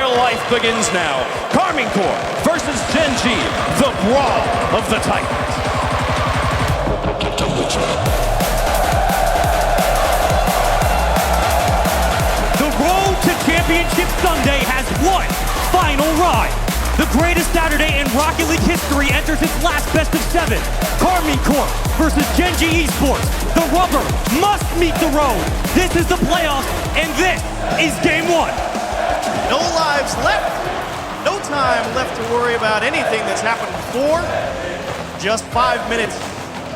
their life begins now. KCorp versus GENG, the brawl of the Titans. The road to Championship Sunday has one final ride. The greatest Saturday in Rocket League history enters its last best of 7. KCorp versus GENG Esports. The rubber must meet the road. This is the playoffs, and this is game 1. No lives left. No time left to worry about anything that's happened before. Just 5 minutes.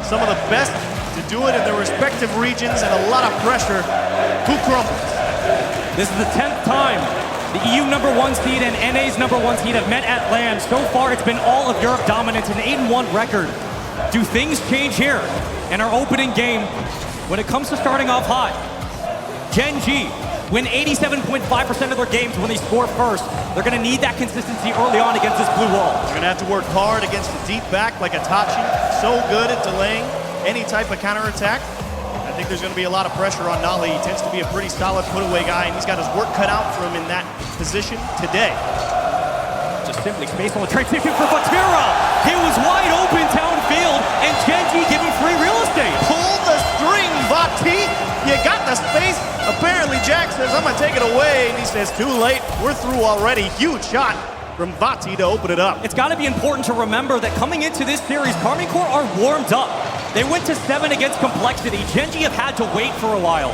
Some of the best to do it in their respective regions, and a lot of pressure. Who crumbles? This is the 10th time the EU #1 seed and NA's #1 seed have met at LAN. So far, it's been all of Europe dominance, an 8-1 record. Do things change here in our opening game when it comes to starting off hot? GENG win 87.5% of their games when they score first. They're going to need that consistency early on against this blue wall. They're going to have to work hard against a deep back like Itachi. So good at delaying any type of counterattack. I think there's going to be a lot of pressure on Nolly. He tends to be a pretty solid put-away guy, and he's got his work cut out for him in that position today. Just simply space on the transition for Vatira. It was wide open downfield, and GENG give him free real estate. Pull the string, Vati. You got the space. Apparently, Jack says, I'm going to take it away, and he says, too late. We're through already. Huge shot from Vati to open it up. It's got to be important to remember that coming into this series, KCorp are warmed up. They went to 7 against Complexity. GENG have had to wait for a while.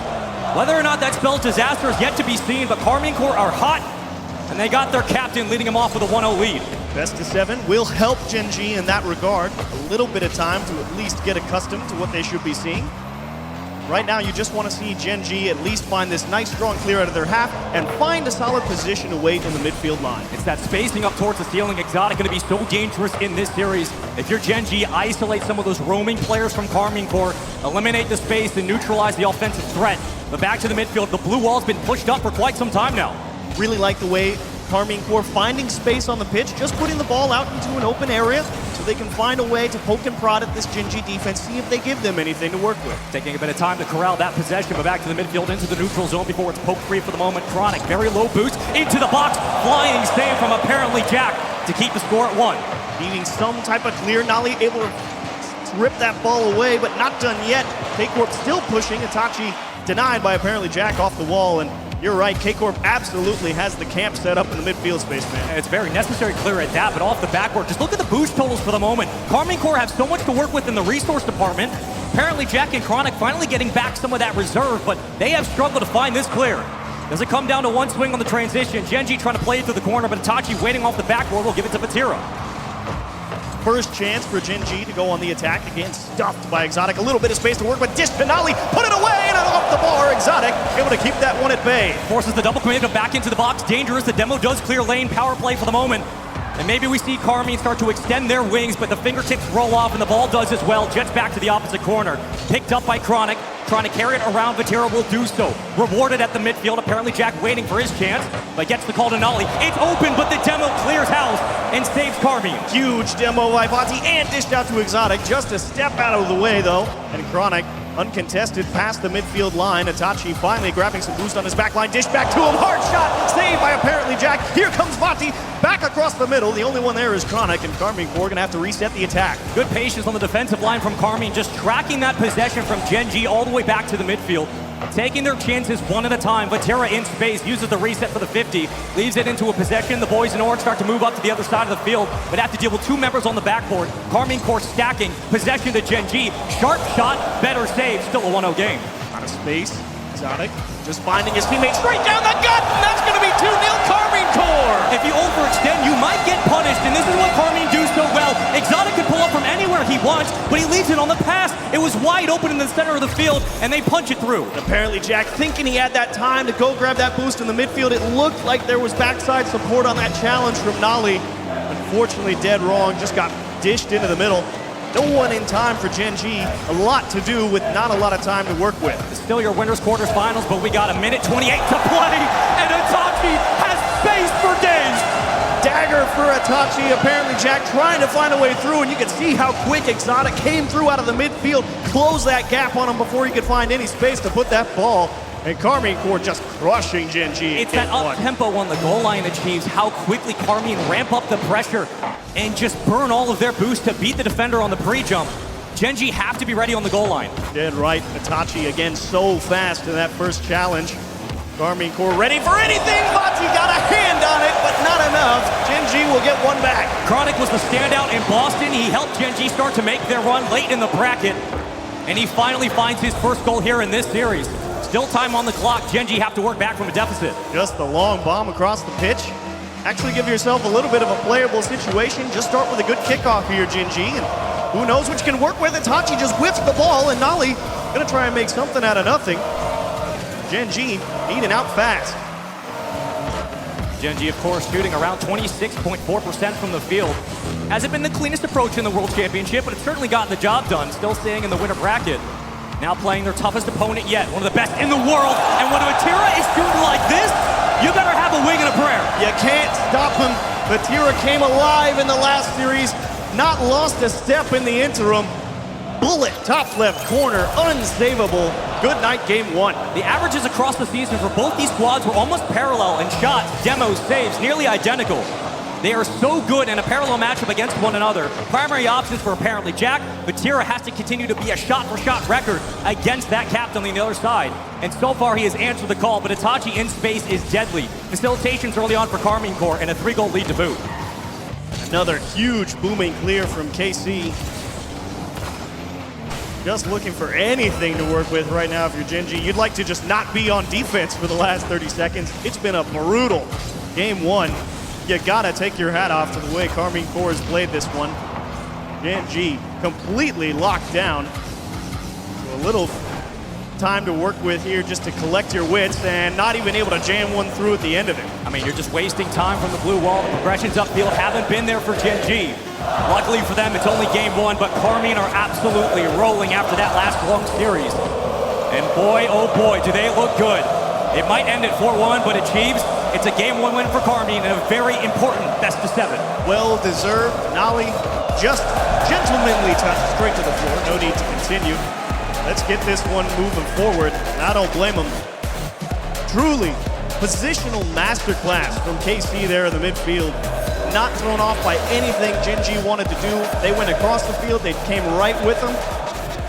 Whether or not that spells disaster is yet to be seen, but KCorp are hot, and they got their captain leading them off with a 1-0 lead. Best of 7 will help GENG in that regard. A little bit of time to at least get accustomed to what they should be seeing. Right now, you just want to see GENG at least find this nice, strong clear out of their half and find a solid position to wait in the midfield line. It's that spacing up towards the ceiling. Exotic going to be so dangerous in this series. If you're GENG, isolate some of those roaming players from KCorp, eliminate the space and neutralize the offensive threat. But back to the midfield, the blue wall's been pushed up for quite some time now. Really like the way KCorp finding space on the pitch, just putting the ball out into an open area so they can find a way to poke and prod at this GENG defense, see if they give them anything to work with. Taking a bit of time to corral that possession, but back to the midfield into the neutral zone before it's poked free for the moment. Chronic, very low boost into the box, flying save from apparently Jack to keep the score at 1. Needing some type of clear, Nolly able to rip that ball away, but not done yet. KCorp still pushing, Itachi denied by apparently Jack off the wall, and you're right, KCorp absolutely has the camp set up in the midfield space, man. And it's very necessary clear at that, but off the backboard, just look at the boost totals for the moment. KCorp have so much to work with in the resource department. Apparently Jack and Chronic finally getting back some of that reserve, but they have struggled to find this clear. Does it come down to one swing on the transition? GENG trying to play it through the corner, but Itachi waiting off the backboard will give it to Vatira. First chance for GENG to go on the attack. Again, stuffed by Exotic. A little bit of space to work with. Dish to Nolly. Put it away and off the bar. Exotic able to keep that one at bay. Forces the double command back into the box. Dangerous. The demo does clear lane. Power play for the moment. And maybe we see KCorp start to extend their wings, but the fingertips roll off and the ball does as well. Jets back to the opposite corner. Picked up by Chronic. Trying to carry it around, Vatira will do so. Rewarded at the midfield. Apparently Jack waiting for his chance, but gets the call to Nolly. It's open, but the demo clears house and saves KCorp. Huge demo by Vati and dished out to Exotic. Just a step out of the way, though. And Chronic, uncontested, past the midfield line. Itachi finally grabbing some boost on his back line. Dish back to him. Hard shot. Saved by apparently Jack. Here comes Vati. Back across the middle. The only one there is Chronic, and KCorp going to have to reset the attack. Good patience on the defensive line from KCorp, just tracking that possession from GENG all the way back to the midfield. Taking their chances one at a time. Vatira in space, uses the reset for the 50, leaves it into a possession. The boys in orange start to move up to the other side of the field, but have to deal with 2 members on the backboard. KCorp stacking, possession to GENG. Sharp shot, better save, still a 1-0 game. Out of space, Exotic just finding his teammate straight down the gut, and that's going to be 2-0 KCorp. If you overextend, you might get punished, and this is what KCorp do so well. Exotic can pull up from anywhere he wants, but he leaves it on the pass. It was wide open in the center of the field, and they punch it through. Apparently Jack thinking he had that time to go grab that boost in the midfield. It looked like there was backside support on that challenge from Nolly. Unfortunately, dead wrong, just got dished into the middle. No one in time for GENG. A lot to do with not a lot of time to work with. Still your winners quarterfinals, but we got a minute 28 to play, and Itachi has space for days. Dagger for Itachi. Apparently Jack trying to find a way through, and you can see how quick Exotic came through out of the midfield, closed that gap on him before he could find any space to put that ball And KCorp just crushing GENG. It's that up-tempo on the goal line achieves how quickly KCorp ramp up the pressure and just burn all of their boost to beat the defender on the pre-jump. GENG have to be ready on the goal line. Dead right. Itachi again so fast in that first challenge. KCorp ready for anything. Vati got a hand on it, but not enough. GENG will get one back. Chronic was the standout in Boston. He helped GENG start to make their run late in the bracket. And he finally finds his first goal here in this series. Still time on the clock. GENG have to work back from a deficit. Just the long bomb across the pitch. Actually give yourself a little bit of a playable situation. Just start with a good kickoff here, GENG. And who knows what you can work with. Itachi just whips the ball, and Nali gonna try and make something out of nothing. GENG needing out fast. GENG, of course, shooting around 26.4% from the field. Hasn't been the cleanest approach in the World Championship, but it's certainly gotten the job done. Still staying in the winner bracket. Now playing their toughest opponent yet, one of the best in the world. And when Vatira is shooting like this, you better have a wing and a prayer. You can't stop him. Vatira came alive in the last series, not lost a step in the interim. Bullet, top left corner, unsavable. Good night, game one. The averages across the season for both these squads were almost parallel in shots, demos, saves, nearly identical. They are so good in a parallel matchup against one another. Primary options for apparently Jack. Vatira has to continue to be a shot-for-shot record against that captain on the other side. And so far, he has answered the call, but Itachi in space is deadly. Facilitations early on for KCorp and a 3-goal lead to boot. Another huge booming clear from KC. Just looking for anything to work with right now if you're GENG. You'd like to just not be on defense for the last 30 seconds. It's been a brutal game one. You gotta take your hat off to the way KCorp has played this one. GENG completely locked down. So a little time to work with here just to collect your wits and not even able to jam one through at the end of it. I mean, you're just wasting time from the blue wall. The progressions upfield haven't been there for GENG. Luckily for them, it's only game one, but KCorp are absolutely rolling after that last long series. And boy, oh boy, do they look good. It might end at 4-1, but achieves. It's a game one win for KCorp and a very important best of 7. Well deserved. Nali just gentlemanly touched straight to the floor. No need to continue. Let's get this one moving forward. I don't blame him. Truly, positional masterclass from KC there in the midfield. Not thrown off by anything GENG wanted to do. They went across the field. They came right with them.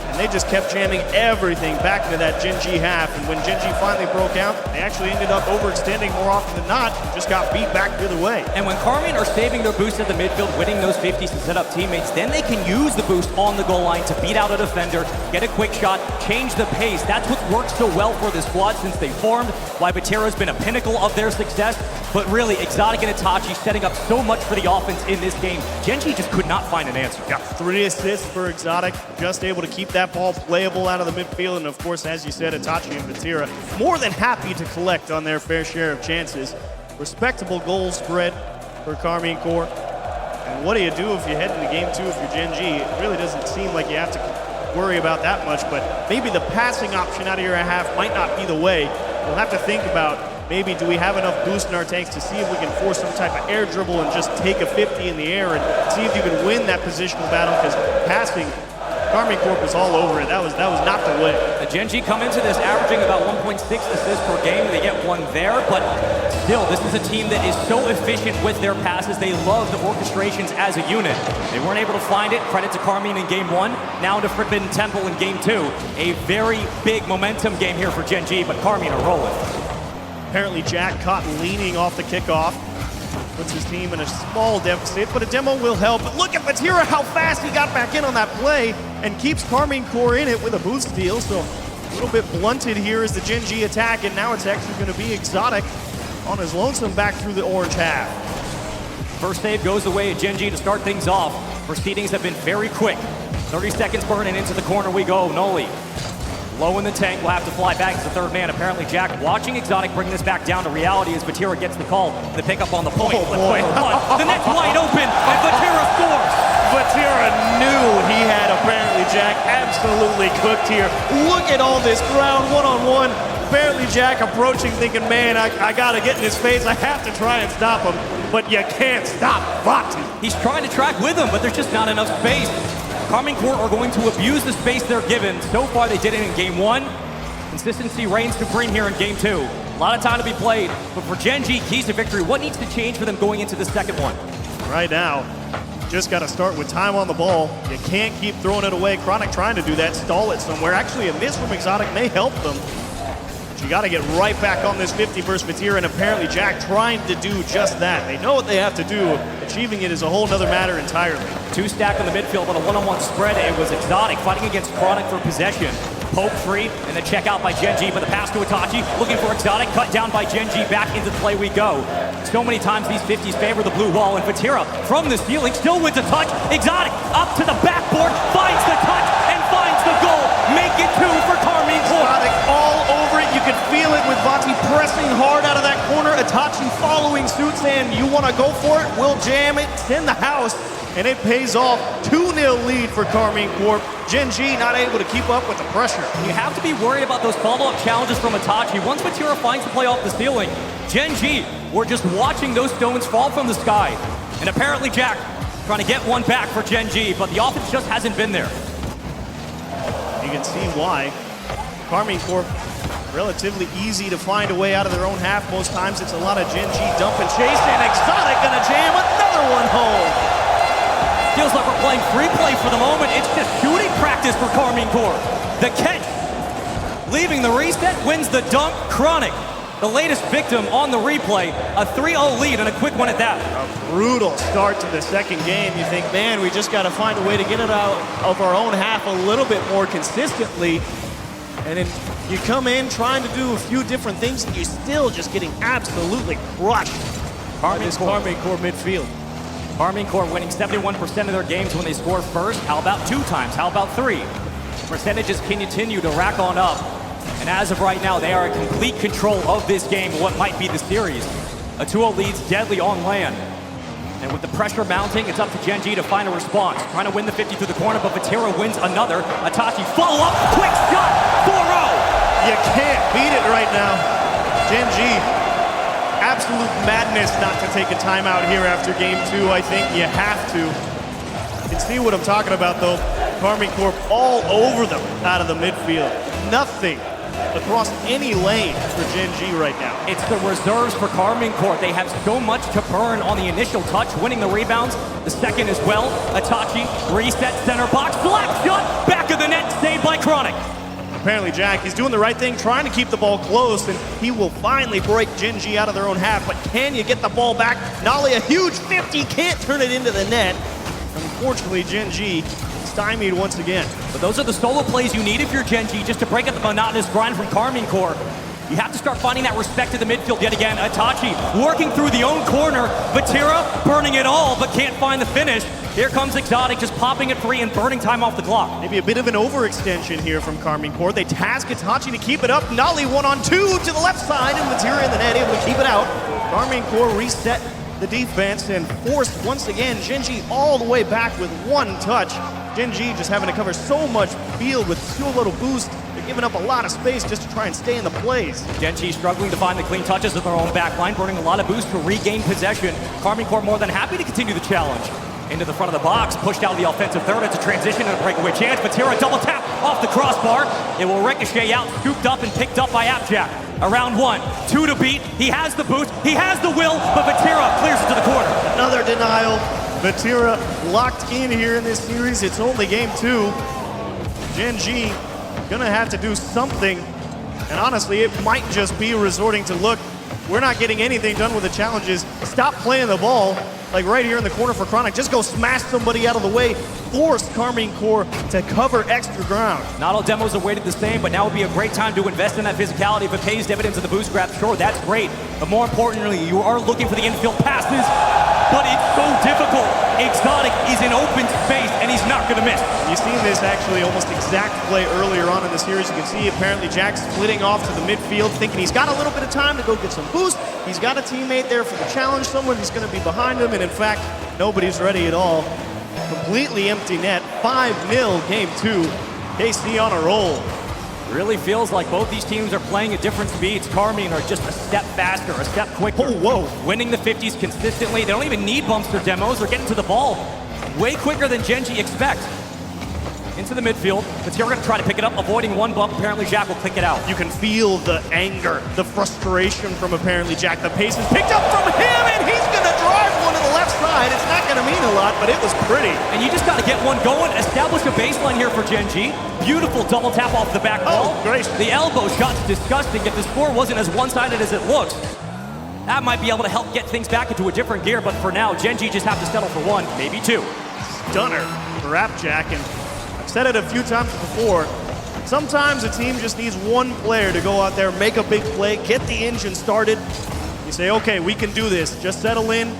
And they just kept jamming everything back into that GENG half. And when GENG finally broke out, they actually ended up overextending more often than not and just got beat back the other way. And when KCorp are saving their boost at the midfield, winning those 50s to set up teammates, then they can use the boost on the goal line to beat out a defender, get a quick shot, change the pace. That's what's worked so well for this squad since they formed, why Vatira's been a pinnacle of their success. But really, Exotic and Itachi setting up so much for the offense in this game. GENG just could not find an answer. Got 3 assists for Exotic, just able to keep that ball playable out of the midfield. And of course, as you said, Itachi and Vatira more than happy to collect on their fair share of chances. Respectable goal spread for KCorp. And what do you do if you head into game 2 if you're GENG? It really doesn't seem like you have to worry about that much, but maybe the passing option out of your half might not be the way. We'll have to think about maybe do we have enough boost in our tanks to see if we can force some type of air dribble and just take a 50 in the air and see if you can win that positional battle, because passing, KCorp is all over it. That was not the way. The GENG come into this averaging about 1.6 assists per game. They get one there, but still, this is a team that is so efficient with their passes. They love the orchestrations as a unit. They weren't able to find it. Credit to KCorp in game 1. Now into Forbidden Temple in game 2. A very big momentum game here for GENG, but KCorp are rolling. Apparently Jack caught leaning off the kickoff. Puts his team in a small deficit, but a demo will help. But look at Vatira, how fast he got back in on that play and keeps KCorp in it with a boost steal. So a little bit blunted here is the GENG attack, and now it's actually going to be Exotic on his lonesome back through the orange half. First save goes away at GENG to start things off. Proceedings have been very quick. 30 seconds burning into the corner we go. Noli low in the tank, will have to fly back as the third man. Apparently Jack watching Exotic bring this back down to reality as Vatira gets the call. The pickup on the point. Oh boy. The net's wide open and Vatira scores. Vatira knew he had apparently Jack absolutely cooked here. Look at all this ground one-on-one. Apparently Jack approaching thinking, man, I gotta get in his face. I have to try and stop him. But you can't stop Vati. He's trying to track with him, but there's just not enough space. KCorp are going to abuse the space they're given. So far, they did it in game 1. Consistency reigns supreme here in game 2. A lot of time to be played, but for Gen G, keys to victory, what needs to change for them going into the second one? Right now, just got to start with time on the ball. You can't keep throwing it away. Chronic trying to do that, stall it somewhere. Actually, a miss from Exotic may help them. But you got to get right back on this 50 versus Vatira, and apparently Jack trying to do just that. They know what they have to do. Achieving it is a whole nother matter entirely. 2 stacked on the midfield on a one-on-one spread. It was Exotic fighting against Chronic for possession. Poke free, and the check out by Gen G, but the pass to Itachi, looking for Exotic, cut down by Gen G, back into the play we go. So many times these 50s favor the blue wall, and Vatira from the ceiling still wins a touch. Exotic up to the backboard, finds the touch, and finds the goal. Make it 2 for KCorp. Exotic all over it. You can feel it with Vati pressing hard out of that corner. Itachi following suit, saying, you want to go for it? We'll jam it. It's in the house. And it pays off. 2-0 lead for KCorp. Gen G not able to keep up with the pressure. You have to be worried about those follow-up challenges from Itachi. Once Vatira finds the play off the ceiling, Gen G, we're just watching those stones fall from the sky. And apparently Jack trying to get one back for Gen G, but the offense just hasn't been there. You can see why. KCorp, relatively easy to find a way out of their own half. Most times it's a lot of Gen G dump and chase, and Exotic gonna jam another one home. Feels like we're playing free play for the moment. It's just shooting practice for KCorp. The catch, leaving the reset, wins the dunk. Chronic, the latest victim on the replay. A 3-0 lead and a quick one at that. A brutal start to the second game. You think, man, we just got to find a way to get it out of our own half a little bit more consistently. And then you come in trying to do a few different things, and you're still just getting absolutely crushed by this KCorp midfield. KCorp winning 71% of their games when they score first. How about 2 times? How about 3? Percentages continue to rack on up. And as of right now, they are in complete control of this game, what might be the series. A 2-0 lead's deadly on land. And with the pressure mounting, it's up to Gen G to find a response. Trying to win the 50 through the corner, but Vatira wins another. Itachi follow up, quick shot, 4-0. You can't beat it right now. Gen G, absolute madness not to take a timeout here after game 2. I think you have to. You can see what I'm talking about, though. KCorp all over them out of the midfield. Nothing across any lane for Gen G right now. It's the reserves for KCorp. They have so much to burn on the initial touch, winning the rebounds, the second as well. Itachi, reset, center box, slap shot, back of the net, saved by Chronic. Apparently Jack, he's doing the right thing, trying to keep the ball close, and he will finally break Gen G out of their own half. But can you get the ball back? Nolly, a huge 50, can't turn it into the net. Unfortunately, Gen G stymied once again. But those are the solo plays you need if you're Gen G, just to break up the monotonous grind from KCorp. You have to start finding that respect to the midfield yet again. Itachi working through the own corner. Vatira burning it all, but can't find the finish. Here comes Exotic, just popping it free and burning time off the clock. Maybe a bit of an overextension here from KCorp. They task Itachi to keep it up. Nolly 1-on-2 to the left side, and Vatira in the net, able to keep it out. KCorp reset the defense and forced once again Gen G all the way back with one touch. Gen G just having to cover so much field with so little boost. They're giving up a lot of space just to try and stay in the plays. Gen G struggling to find the clean touches of their own back line, burning a lot of boost to regain possession. KCorp more than happy to continue the challenge. Into the front of the box, pushed out of the offensive third. It's a transition and a breakaway chance. Vatira double tap off the crossbar. It will ricochet out, scooped up and picked up by Appjack. Around 1, 2 to beat. He has the boost, he has the will, but Vatira clears it to the corner. Another denial. Vatira locked in here in this series. It's only game 2. Gen G gonna have to do something. And honestly, it might just be resorting to, look, we're not getting anything done with the challenges. Stop playing the ball. Like right here in the corner for Chronic, just go smash somebody out of the way, force KCorp to cover extra ground. Not all demos are weighted the same, but now would be a great time to invest in that physicality. If it pays dividends in the boost grab, sure, that's great. But more importantly, you are looking for the infield passes, but it's so difficult. Exotic is in open space, and he's not gonna miss. You've seen this actually almost exact play earlier on in the series. You can see apparently Jack splitting off to the midfield, thinking he's got a little bit of time to go get some boost. He's got a teammate there for the challenge, someone who's gonna be behind him, and in fact, nobody's ready at all. Completely empty net, 5-0 game 2. KC on a roll. Really feels like both these teams are playing at different speeds. KCorp are just a step faster, a step quicker. Oh, whoa. Winning the 50s consistently. They don't even need bumps or demos. They're getting to the ball way quicker than Gen G expect. into the midfield. Vatira going to try to pick it up, avoiding one bump. Apparently, Jack will kick it out. You can feel the anger, the frustration from apparently Jack. The pace is picked up from him, and he's going to drive one to the left side. It's not going to mean a lot, but it was pretty. And you just got to get one going, establish a baseline here for GENG. Beautiful double tap off the back wall. Oh, gracious. The elbow shot's disgusting. If the score wasn't as one-sided as it looks, that might be able to help get things back into a different gear, but for now, GENG just have to settle for one, maybe two. Stunner for Appjack, and I've said it a few times before, sometimes a team just needs one player to go out there, make a big play, get the engine started. You say, okay, we can do this. Just settle in,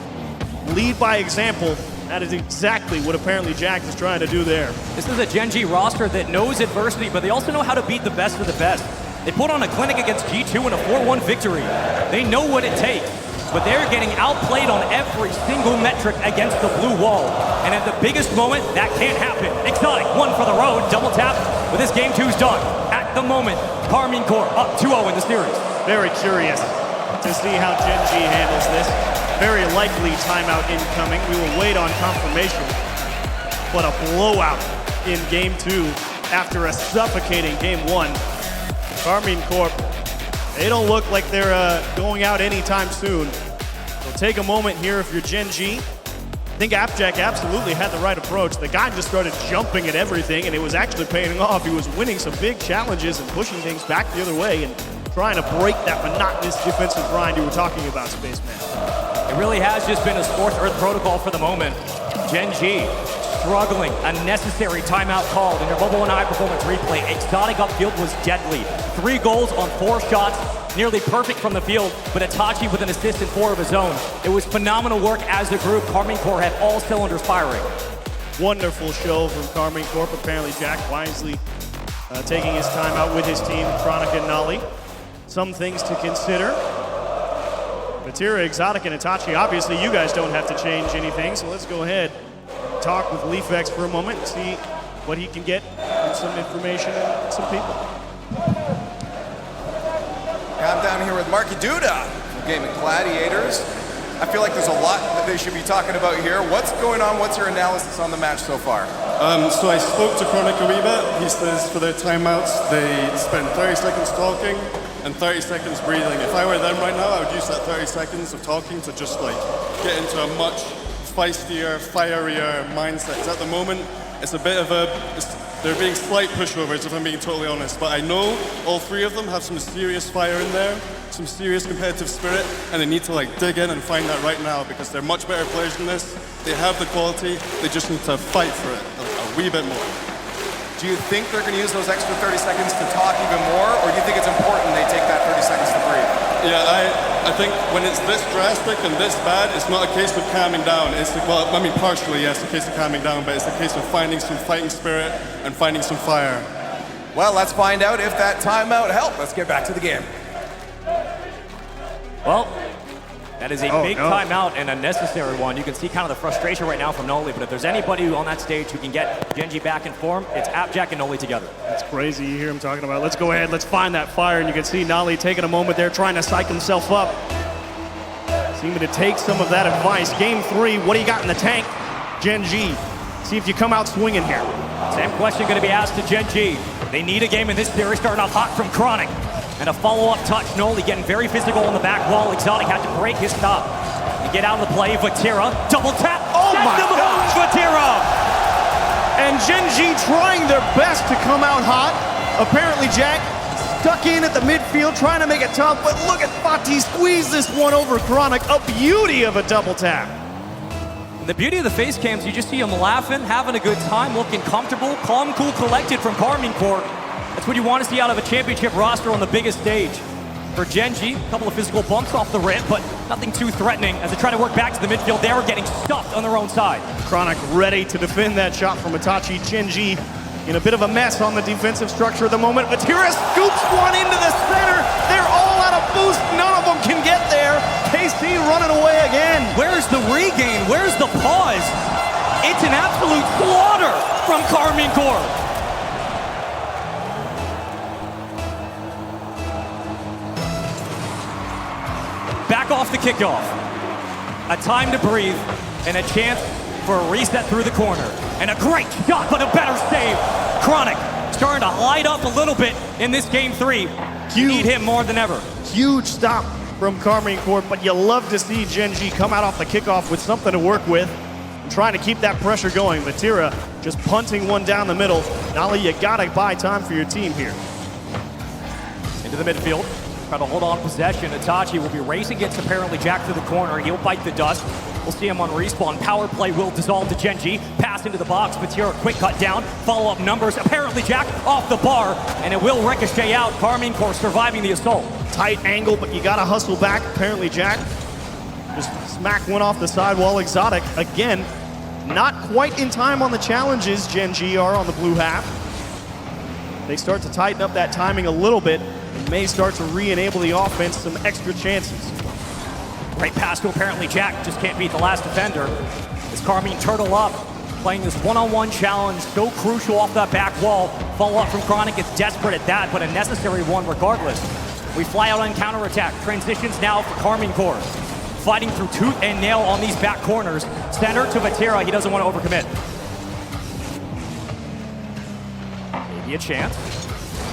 lead by example. That is exactly what apparently Jack is trying to do there. This is a GENG roster that knows adversity, but they also know how to beat the best of the best. They put on a clinic against G2 in a 4-1 victory. They know what it takes, but they're getting outplayed on every single metric against the blue wall. And at the biggest moment, that can't happen. Exotic, one for the road, double tap, but this game two's done. At the moment, KCorp up 2-0 in the series. Very curious to see how GENG handles this. Very likely timeout incoming. We will wait on confirmation. But a blowout in game two after a suffocating game one. KCorp, they don't look like they're going out anytime soon. So take a moment here if you're GENG. I think Appjack absolutely had the right approach. The guy just started jumping at everything, and it was actually paying off. He was winning some big challenges and pushing things back the other way and trying to break that monotonous defensive grind you were talking about, Spaceman. It really has just been a Sports Earth protocol for the moment. GENG struggling, a necessary timeout called in their Bubble 1 high performance replay. Exotic upfield was deadly. 3 goals on 4 shots, nearly perfect from the field, but Itachi with an assist in 4 of his own. It was phenomenal work as a group. KCorp had all cylinders firing. Wonderful show from KCorp. Apparently Jack wisely taking his time out with his team, Chronic and Nolly. Some things to consider. Vatira, Exotic, and Itachi, obviously you guys don't have to change anything, so let's go ahead and talk with Leafex for a moment and see what he can get and some information and some people. I'm down here with Marky Duda from Gaming Gladiators. I feel like there's a lot that they should be talking about here. What's going on? What's your analysis on the match so far? So I spoke to Chronic a wee bit. He says for their timeouts, they spend 30 seconds talking and 30 seconds breathing. If I were them right now, I would use that 30 seconds of talking to just like get into a much feistier, fierier mindset. 'Cause at the moment, it's a bit of they're being slight pushovers if I'm being totally honest, but I know all 3 of them have some serious fire in there, some serious competitive spirit, and they need to like dig in and find that right now because they're much better players than this. They have the quality, they just need to fight for it a wee bit more. Do you think they're going to use those extra 30 seconds to talk even more, or do you think it's important they take that 30 seconds to breathe? Yeah, I think when it's this drastic and this bad, it's not a case of calming down. It's well, I mean, partially, yes, a case of calming down, but it's a case of finding some fighting spirit and finding some fire. Well, let's find out if that timeout helped. Let's get back to the game. Well, that is a big timeout and a necessary one. You can see kind of the frustration right now from Noli, but if there's anybody on that stage who can get GENG back in form, it's Appjack and Noli together. That's crazy. You hear him talking about, let's go ahead, let's find that fire, and you can see Nolly taking a moment there trying to psych himself up. Seeming to take some of that advice. Game 3, what do you got in the tank? GENG, see if you come out swinging here. Same question going to be asked to GENG. They need a game in this series, starting off hot from Chronic. And a follow-up touch, Noli getting very physical on the back wall. Exotic had to break his stop to get out of the play. Vatira, double tap. Oh my gosh! Vatira! And GENG trying their best to come out hot. Apparently Jack stuck in at the midfield, trying to make it tough, but look at Fatih squeeze this one over Chronic. A beauty of a double tap. And the beauty of the face cams, you just see him laughing, having a good time, looking comfortable, calm, cool, collected from KCorp. That's what you want to see out of a championship roster on the biggest stage. For GENG, a couple of physical bumps off the rip, but nothing too threatening as they try to work back to the midfield. They were getting stuffed on their own side. Chronic ready to defend that shot from Itachi. GENG in a bit of a mess on the defensive structure at the moment. Vatira scoops one into the center. They're all out of boost. None of them can get there. KC running away again. Where's the regain? Where's the pause? It's an absolute slaughter from KCorp. Back off the kickoff. A time to breathe and a chance for a reset through the corner. And a great shot, but a better save. Chronic starting to light up a little bit in this game 3. You need him more than ever. Huge stop from KCorp, but you love to see GENG come out off the kickoff with something to work with and trying to keep that pressure going. Vatira just punting one down the middle. Nolly, you gotta buy time for your team here. Into the midfield, trying to hold on possession. Itachi will be racing against apparently Jack through the corner. He'll bite the dust. We'll see him on respawn. Power play will dissolve to GENG. Pass into the box. Vatira, quick cut down. Follow-up numbers. Apparently Jack off the bar, and it will ricochet out. KCorp surviving the assault. Tight angle, but you gotta hustle back. Apparently Jack just smacked one off the sidewall. Exotic, again, not quite in time on the challenges. GENG are on the blue half. They start to tighten up that timing a little bit and may start to re-enable the offense some extra chances. Right pass to apparently Jack, just can't beat the last defender. As Carmine turtle up, playing this one-on-one challenge, so crucial off that back wall. Follow-up from Chronic is desperate at that, but a necessary one regardless. We fly out on counterattack. Transitions now for KCorp. Fighting through tooth and nail on these back corners. Center to Vatira, he doesn't want to overcommit. Maybe a chance.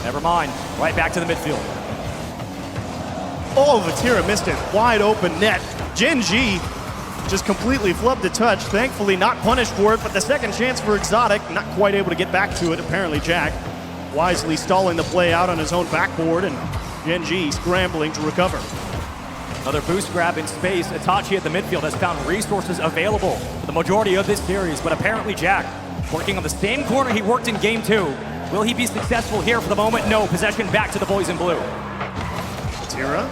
Never mind, right back to the midfield. Oh, Vatira missed it. Wide open net. GENG just completely flubbed the touch. Thankfully not punished for it, but the second chance for Exotic, not quite able to get back to it. Apparently Jack wisely stalling the play out on his own backboard, and GENG scrambling to recover. Another boost grab in space. Itachi at the midfield has found resources available for the majority of this series, but apparently Jack working on the same corner he worked in game 2. Will he be successful here for the moment? No. Possession back to the boys in blue. Vatira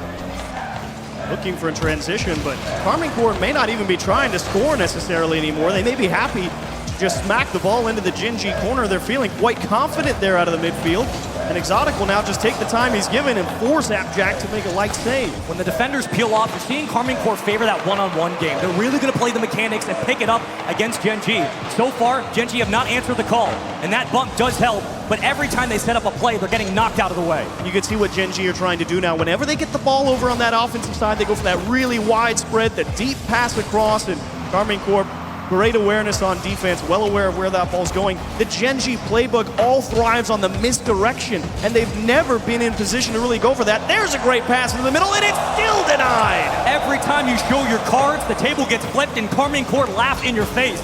looking for a transition, but KCorp may not even be trying to score necessarily anymore. They may be happy to just smack the ball into the GENG corner. They're feeling quite confident there out of the midfield. And Exotic will now just take the time he's given and force Jack to make a light save. When the defenders peel off, you're seeing KCorp favor that one-on-one game. They're really going to play the mechanics and pick it up against GENG. So far, GENG have not answered the call, and that bump does help, but every time they set up a play, they're getting knocked out of the way. You can see what GENG are trying to do now. Whenever they get the ball over on that offensive side, they go for that really wide spread, the deep pass across, and KCorp, great awareness on defense, well aware of where that ball's going. The GENG playbook all thrives on the misdirection, and they've never been in position to really go for that. There's a great pass into the middle, and it's still denied. Every time you show your cards, the table gets flipped, and KCorp laugh in your face.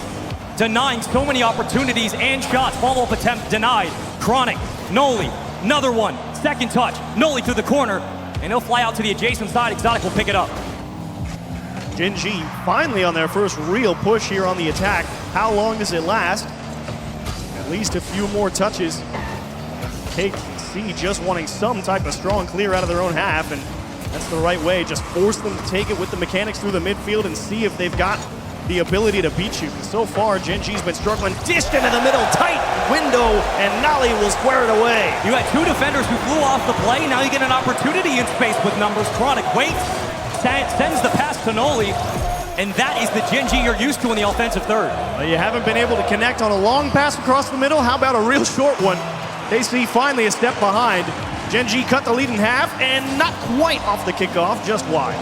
Denying so many opportunities and shots. Follow-up attempt denied. Chronic, Noli, another one. Second touch, Noli through the corner, and he'll fly out to the adjacent side. Exotic will pick it up. GENG finally on their first real push here on the attack. How long does it last? At least a few more touches. KC just wanting some type of strong clear out of their own half, and that's the right way. Just force them to take it with the mechanics through the midfield and see if they've got the ability to beat you. So far, GENG's been struggling. Dished into the middle, tight window, and Nolly will square it away. You had two defenders who flew off the play. Now you get an opportunity in space with numbers. Chronic waits, sends the pass to Noli, and that is the GENG you're used to in the offensive third. Well, you haven't been able to connect on a long pass across the middle. How about a real short one? KC finally a step behind. GENG cut the lead in half, and not quite off the kickoff, just wide.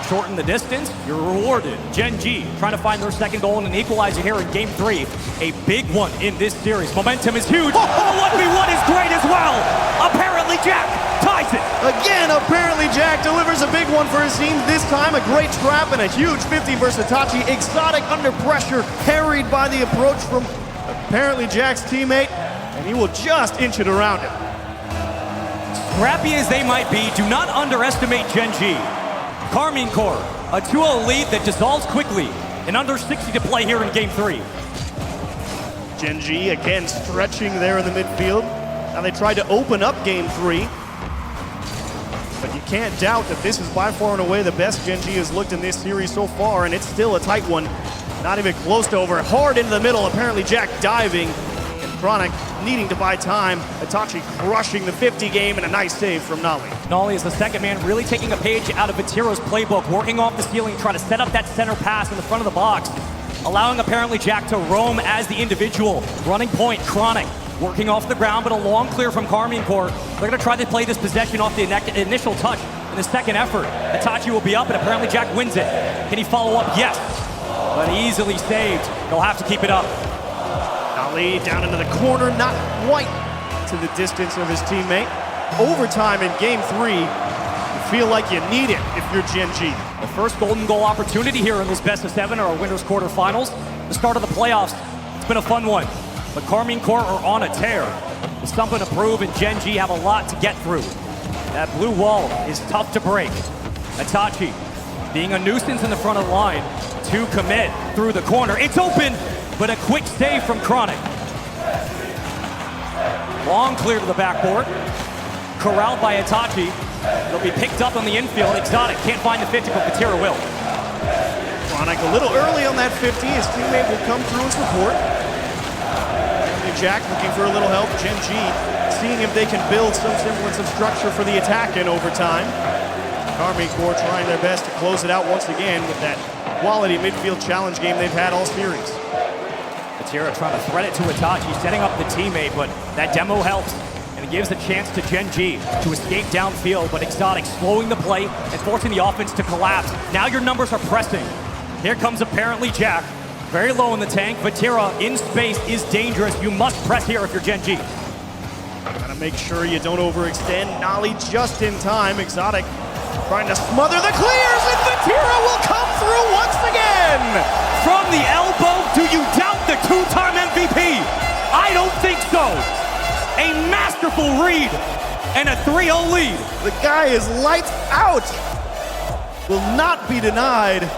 Shorten the distance, you're rewarded. GENG trying to find their second goal and an equalizer here in game 3. A big one in this series. Momentum is huge. Oh, 1v1 is great as well. Apparently Jack ties it. Again, apparently Jack delivers a big one for his team. This time a great trap and a huge 50 versus Itachi. Exotic under pressure, harried by the approach from apparently Jack's teammate, and he will just inch it around him. Scrappy as they might be, do not underestimate GENG. KCorp, a 2-0 lead that dissolves quickly, and under 60 to play here in game 3. GENG again stretching there in the midfield. Now they tried to open up game 3, but you can't doubt that this is by far and away the best GENG has looked in this series so far, and it's still a tight one. Not even close to over. Hard into the middle, apparently Jack diving, and Chronic needing to buy time. Itachi crushing the 50 game, and a nice save from Nolly. Nolly is the second man, really taking a page out of Vatira's playbook, working off the ceiling, trying to set up that center pass in the front of the box, allowing apparently Jack to roam as the individual. Running point, Chronic, working off the ground, but a long clear from KCorp. They're going to try to play this possession off the initial touch in the second effort. Itachi will be up, and apparently Jack wins it. Can he follow up? Yes, but easily saved. He'll have to keep it up. Laid down into the corner, not quite to the distance of his teammate. Overtime in game 3. You feel like you need it if you're Gen G. The first golden goal opportunity here in this best of 7 or our winners quarterfinals. The start of the playoffs. It's been a fun one. But KCorp are on a tear. There's something to prove, and Gen G have a lot to get through. That blue wall is tough to break. Itachi being a nuisance in the front of the line to commit through the corner. It's open, but a quick save from Chronic. Long clear to the backboard. Corralled by Itachi. They'll be picked up on the infield. Exotic can't find the 50, but Vatira will. Chronic a little early on that 50. His teammate will come through and support. Jack looking for a little help. Gen G seeing if they can build some semblance of structure for the attack in overtime. KCorp trying their best to close it out once again with that quality midfield challenge game they've had all series. Vatira trying to thread it to Itachi, setting up the teammate, but that demo helps. And it gives a chance to Gen G to escape downfield, but Exotic slowing the play and forcing the offense to collapse. Now your numbers are pressing. Here comes apparently Jack. Very low in the tank. Vatira in space is dangerous. You must press here if you're Gen G. Gotta make sure you don't overextend. Nolly just in time. Exotic trying to smother the clears, and Vatira will come through once again. From the elbow, do you doubt the 2-time MVP? I don't think so. A masterful read and a 3-0 lead. The guy is lights out. Will not be denied.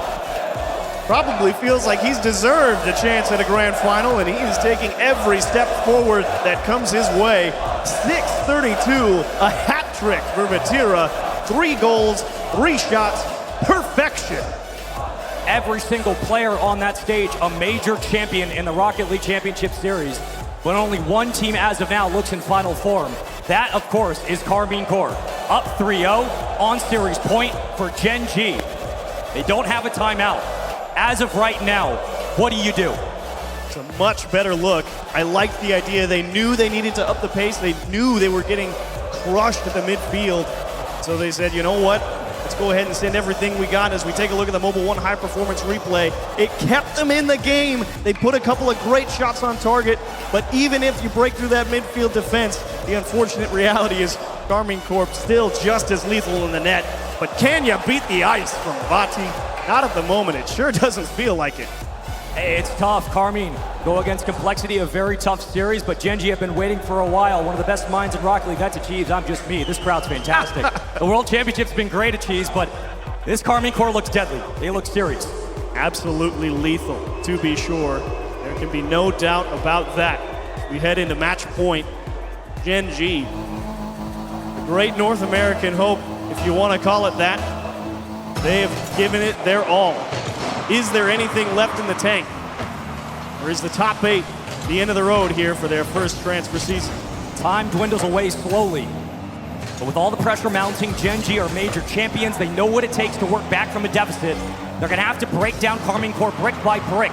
Probably feels like he's deserved a chance at a grand final, and he is taking every step forward that comes his way. 6:32, a hat trick for Vatira. 3 goals, 3 shots, perfection. Every single player on that stage, a major champion in the Rocket League Championship Series. But only one team as of now looks in final form. That, of course, is KCorp. Up 3-0 on series point for Gen G. They don't have a timeout. As of right now, what do you do? It's a much better look. I like the idea. They knew they needed to up the pace. They knew they were getting crushed at the midfield. So they said, you know what? Let's go ahead and send everything we got. As we take a look at the Mobile 1 high performance replay, it kept them in the game. They put a couple of great shots on target, but even if you break through that midfield defense, the unfortunate reality is KCorp still just as lethal in the net. But can you beat the ice from Vati? Not at the moment. It sure doesn't feel like it. Hey, it's tough. Carmine go against Complexity, a very tough series, but Gen G have been waiting for a while. One of the best minds in Rocket League. That's Achieves. I'm just me. This crowd's fantastic. The World Championship's been great, Achieves, but this KCorp looks deadly. They look serious. Absolutely lethal, to be sure. There can be no doubt about that. We head into match point. Gen G, the great North American hope, if you want to call it that. They have given it their all. Is there anything left in the tank? Or is the top 8 the end of the road here for their first transfer season? Time dwindles away slowly. But with all the pressure mounting, Gen G are major champions. They know what it takes to work back from a deficit. They're going to have to break down KCorp brick by brick,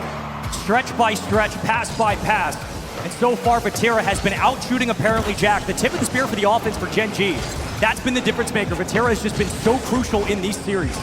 stretch by stretch, pass by pass. And so far, Vatira has been out shooting apparently Jack. The tip of the spear for the offense for Gen G. That's been the difference maker. Vatira has just been so crucial in these series.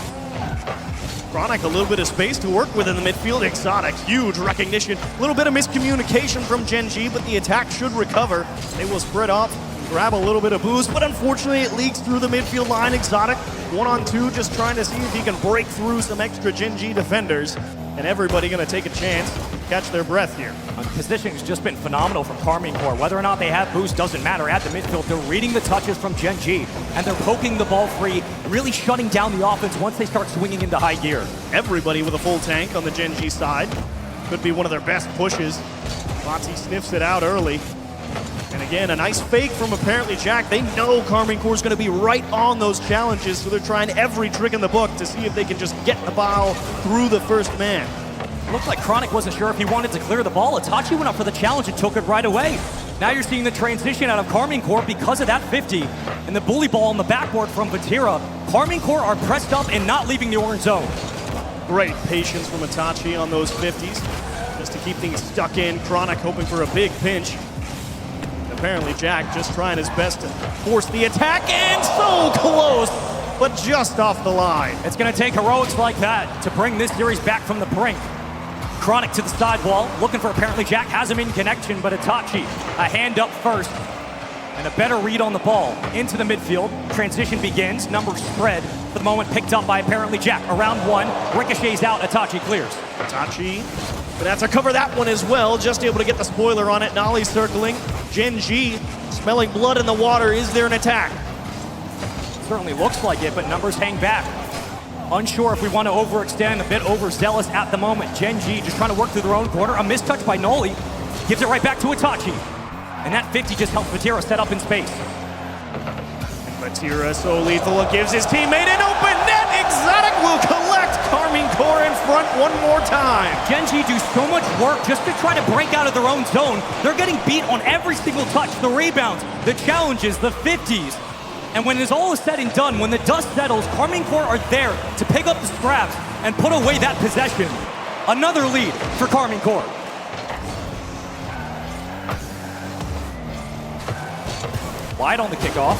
Chronic, a little bit of space to work with in the midfield. Exotic, huge recognition. A little bit of miscommunication from Gen G, but the attack should recover. They will spread off, grab a little bit of boost, but unfortunately it leaks through the midfield line. Exotic, 1-on-2, just trying to see if he can break through some extra Gen G defenders. And everybody gonna take a chance, catch their breath here. Positioning has just been phenomenal from KCorp. Whether or not they have boost doesn't matter at the midfield. They're reading the touches from Gen G, and they're poking the ball free, really shutting down the offense once they start swinging into high gear. Everybody with a full tank on the Gen G side. Could be one of their best pushes. Vati sniffs it out early. And again, a nice fake from apparently Jack. They know KCorp is going to be right on those challenges, so they're trying every trick in the book to see if they can just get the ball through the first man. Looked like Chronic wasn't sure if he wanted to clear the ball. Itachi went up for the challenge and took it right away. Now you're seeing the transition out of KCorp because of that 50. And the bully ball on the backboard from Vatira. KCorp are pressed up and not leaving the orange zone. Great patience from Itachi on those 50s, just to keep things stuck in. Chronic hoping for a big pinch. Apparently Jack just trying his best to force the attack, and so close, but just off the line. It's going to take heroics like that to bring this series back from the brink. Chronic to the sidewall, looking for apparently Jack, has him in connection, but Itachi, a hand up first, and a better read on the ball. Into the midfield, transition begins, numbers spread, for the moment picked up by apparently Jack. Around one, ricochets out, Itachi clears. Itachi, but that's to cover that one as well, just able to get the spoiler on it. Nolly circling, GENG smelling blood in the water. Is there an attack? Certainly looks like it, but numbers hang back. Unsure if we want to overextend, a bit overzealous at the moment. GENG just trying to work through their own corner. A mistouch by Noli, gives it right back to Itachi. And that 50 just helped Vatira set up in space. Vatira so lethal, it gives his teammate an open net. Exotic will collect. KarmingCorp in front one more time. GENG do so much work just to try to break out of their own zone. They're getting beat on every single touch, the rebounds, the challenges, the 50s. And when it's all said and done, when the dust settles, KarmingCorp are there to pick up the scraps and put away that possession. Another lead for KarmingCorp. Wide on the kickoff.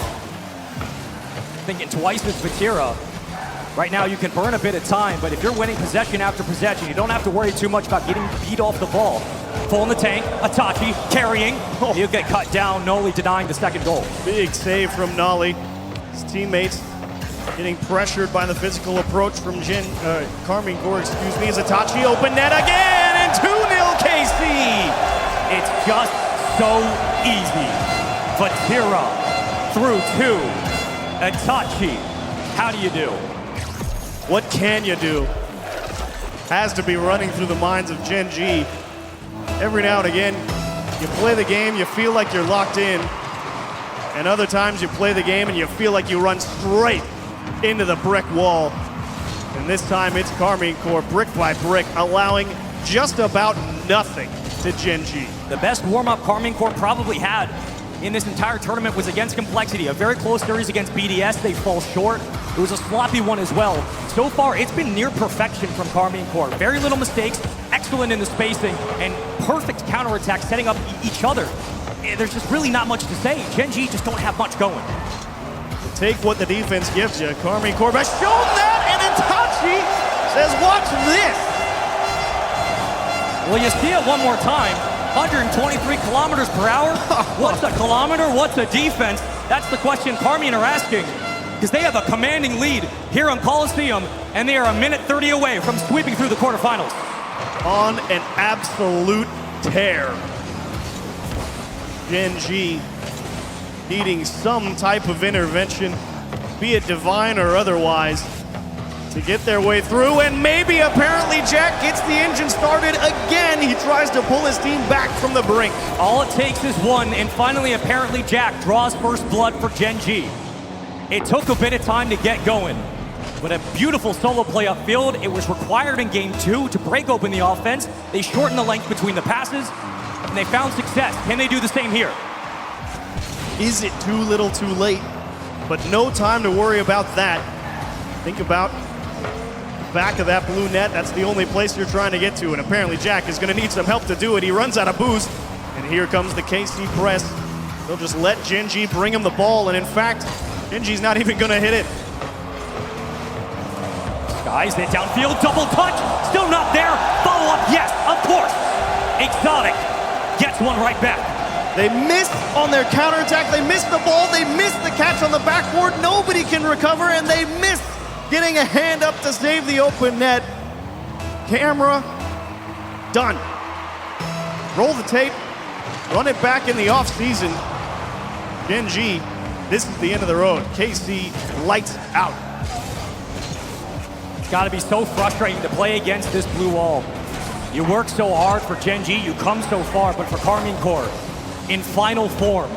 Thinking twice with Vatira. Right now you can burn a bit of time, but if you're winning possession after possession, you don't have to worry too much about getting beat off the ball. Full in the tank, Itachi carrying. He'll get cut down, Noli denying the second goal. Big save from Nolly. His teammates getting pressured by the physical approach from KarmingCorp, excuse me, as Itachi open net again, and 2-0 KC. It's just so easy. Vatira through two. Itachi, how do you do? What can you do? Has to be running through the minds of GENG. Every now and again, you play the game, you feel like you're locked in. And other times you play the game and you feel like you run straight into the brick wall. And this time it's KarmingCorp, brick by brick, allowing just about nothing to GENG. The best warm-up KarmingCorp probably had in this entire tournament was against Complexity. A very close series against BDS, they fall short. It was a sloppy one as well. So far, it's been near perfection from KarmingCorp. Very little mistakes, excellent in the spacing, and perfect counterattack setting up each other. There's just really not much to say. GENG just don't have much going. Take what the defense gives you. KarmingCorp has shown that, and Itachi says, watch this. Well, you see it one more time. 123 kilometers per hour? What's a kilometer? What's a defense? That's the question Carmian are asking. Because they have a commanding lead here on Coliseum, and they are a minute 30 away from sweeping through the quarterfinals. On an absolute tear. GENG needing some type of intervention, be it divine or otherwise, to get their way through, and maybe apparently Jack gets the engine started again. He tries to pull his team back from the brink. All it takes is one, and finally apparently Jack draws first blood for GENG. It took a bit of time to get going, but a beautiful solo play upfield. It was required in game 2 to break open the offense. They shortened the length between the passes, and they found success. Can they do the same here? Is it too little too late? But no time to worry about that. Think about back of that blue net. That's the only place you're trying to get to, and apparently Jack is going to need some help to do it. He runs out of boost, and here comes the KC press. They'll just let GENG bring him the ball, and in fact, GENG's not even going to hit it. Guys, hit downfield, double touch, still not there. Follow up, yes, of course. Exotic gets one right back. They missed on their counterattack. They missed the ball. They missed the catch on the backboard. Nobody can recover, and they missed getting a hand up to save the open net. Camera, done. Roll the tape, run it back in the offseason. GENG, this is the end of the road. KC, lights out. It's got to be so frustrating to play against this blue wall. You work so hard for GENG, you come so far, but for KarmingCorp, in final form,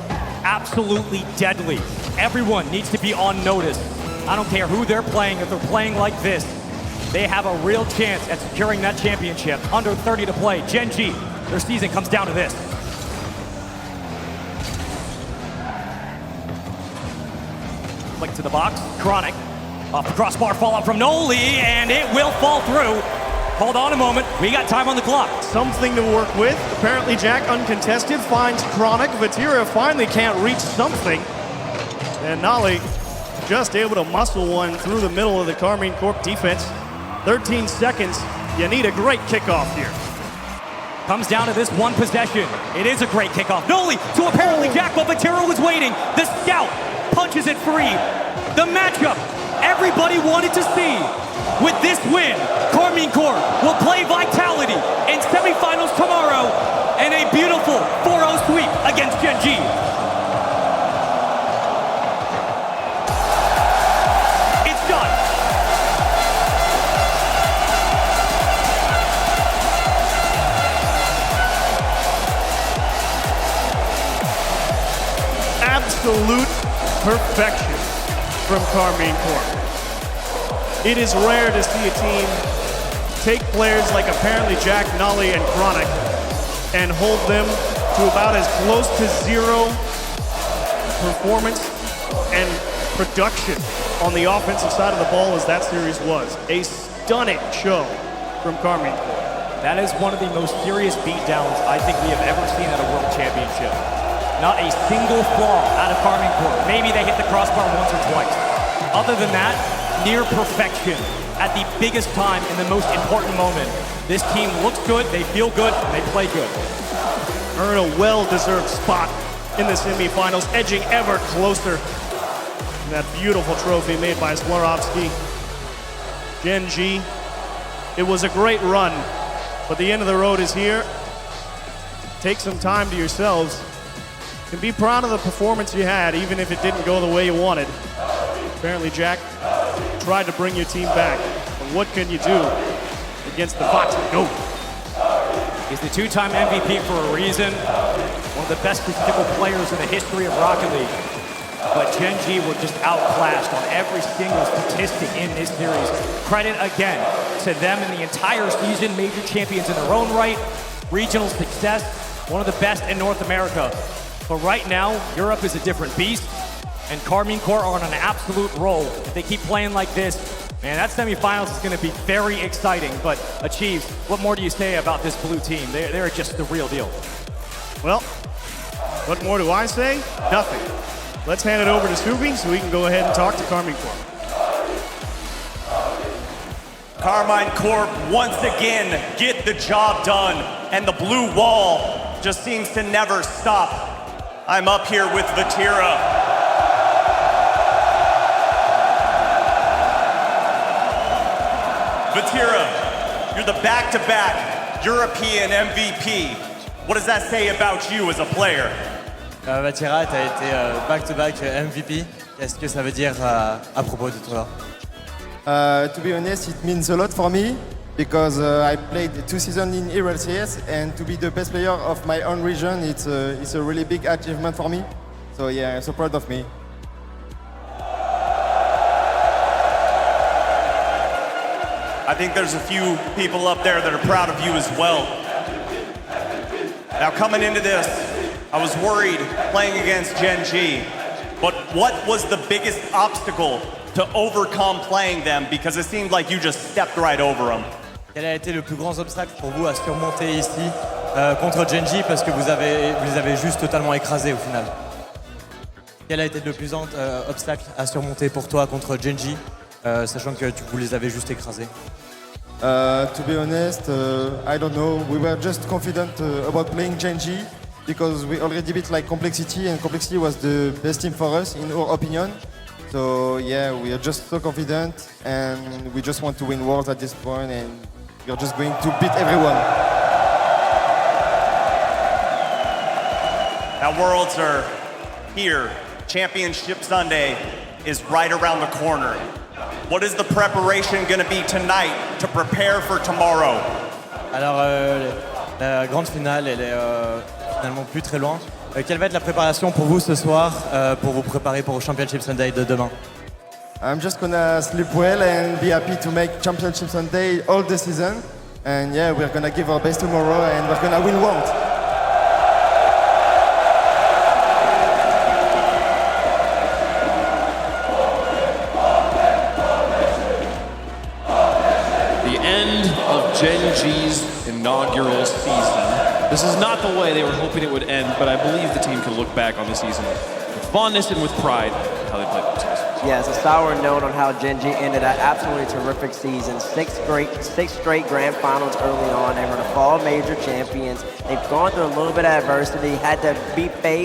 absolutely deadly. Everyone needs to be on notice. I don't care who they're playing, if they're playing like this, they have a real chance at securing that championship. Under 30 to play. GENG, their season comes down to this. Flick to the box, Chronic. Off the crossbar, fallout from Noli, and it will fall through. Hold on a moment, we got time on the clock. Something to work with. Apparently Jack, uncontested, finds Chronic. Vatira finally can't reach something. And Nolly just able to muscle one through the middle of the KarmingCorp defense. 13 seconds, you need a great kickoff here. Comes down to this one possession. It is a great kickoff. Noli to apparently Jack, but Vatira was waiting. The scout punches it free. The matchup everybody wanted to see. With this win, KCorp will play Vitality in semifinals tomorrow and a beautiful 4-0 sweep against GENG. It's done. Absolute perfection from KCorp. It is rare to see a team take players like apparently Jack, Nolly, and Chronic and hold them to about as close to zero performance and production on the offensive side of the ball as that series was. A stunning show from KCorp. That is one of the most serious beatdowns I think we have ever seen at a World Championship. Not a single flaw out of KCorp. Maybe they hit the crossbar once or twice. Other than that, near perfection at the biggest time in the most important moment. This team looks good, they feel good, and they play good. Earn a well-deserved spot in the semifinals, edging ever closer to that beautiful trophy made by Swarovski. GENG, it was a great run, but the end of the road is here. Take some time to yourselves and be proud of the performance you had, even if it didn't go the way you wanted. Apparently, Jack tried to bring your team back, but what can you do against the Vati Goat? He's the two-time MVP for a reason. One of the best statistical players in the history of Rocket League. But GENG were just outclassed on every single statistic in this series. Credit again to them in the entire season. Major champions in their own right. Regional success, one of the best in North America. But right now, Europe is a different beast. And KCorp are on an absolute roll. If they keep playing like this, man, that semifinals is going to be very exciting. But Achieves, what more do you say about this blue team? They're just the real deal. Well, what more do I say? Nothing. Let's hand it over to Scooby so we can go ahead and talk to KCorp. KCorp once again get the job done, and the blue wall just seems to never stop. I'm up here with Vatira. Vatira, you're the back-to-back European MVP. What does that say about you as a player? Vatira, tu as été back-to-back MVP. Qu'est-ce que ça veut dire à propos de toi? To be honest, it means a lot for me because I played 2 seasons in RLCS, and to be the best player of my own region, it's a really big achievement for me. So yeah, I'm so proud of me. I think there's a few people up there that are proud of you as well. Now coming into this, I was worried playing against GENG, but what was the biggest obstacle to overcome playing them? Because it seemed like you just stepped right over them. Quel a été le plus grand obstacle pour vous à surmonter ici contre GENG, parce que vous avez juste totalement écrasé au final? Quel a été le plus grand obstacle à surmonter pour toi contre GENG, sachant que vous les avez juste écrasés? To be honest, I don't know. We were just confident about playing GENG because we already beat like Complexity, and Complexity was the best team for us in our opinion. So yeah, we are just so confident, and we just want to win Worlds at this point, and we are just going to beat everyone. Now Worlds are here. Championship Sunday is right around the corner. What is the preparation going to be tonight to prepare for tomorrow? Alors, la grande finale, elle est finalement plus très loin. Quelle va être la préparation pour vous ce soir, pour vous préparer pour le Championship Sunday de demain? I'm just gonna sleep well and be happy to make Championship Sunday all the season. And yeah, we're gonna give our best tomorrow, and we're gonna win Worlds. GENG's inaugural season. This is not the way they were hoping it would end, but I believe the team can look back on the season with fondness and with pride how they played themselves. Yes, a sour note on how Gen G ended an absolutely terrific season. Six straight grand finals early on. They were the fall major champions. They've gone through a little bit of adversity, had to beat FaZe